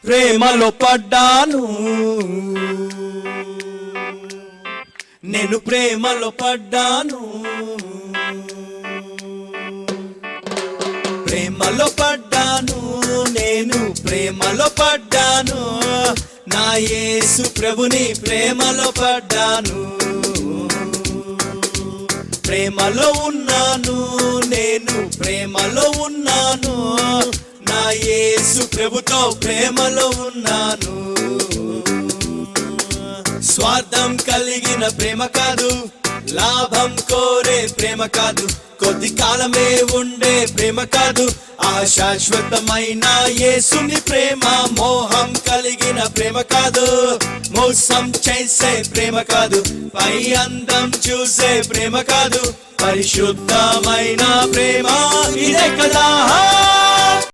ప్రేమలో పడ్డాను, నేను ప్రేమలో పడ్డాను, ప్రేమలో పడ్డాను, నేను ప్రేమలో పడ్డాను, నా యేసు ప్రభుని ప్రేమలో పడ్డాను, ప్రేమలో ఉన్నాను, నేను ప్రేమలో ఉన్నాను, నా యేసు ప్రభుతో ప్రేమలో ఉన్నాను. స్వార్థం కలిగిన ప్రేమ కాదు, లాభం కోరే ప్రేమ కాదు, కొద్ది కాలమే ఉండే ప్రేమ కాదు, ఆ శాశ్వతమైన యేసుని ప్రేమ. మోహం కలిగిన ప్రేమ కాదు, మోసం చేసే ప్రేమ కాదు, పై అందం చూసే ప్రేమ కాదు, పరిశుద్ధమైన ప్రేమ ఇదే కదా.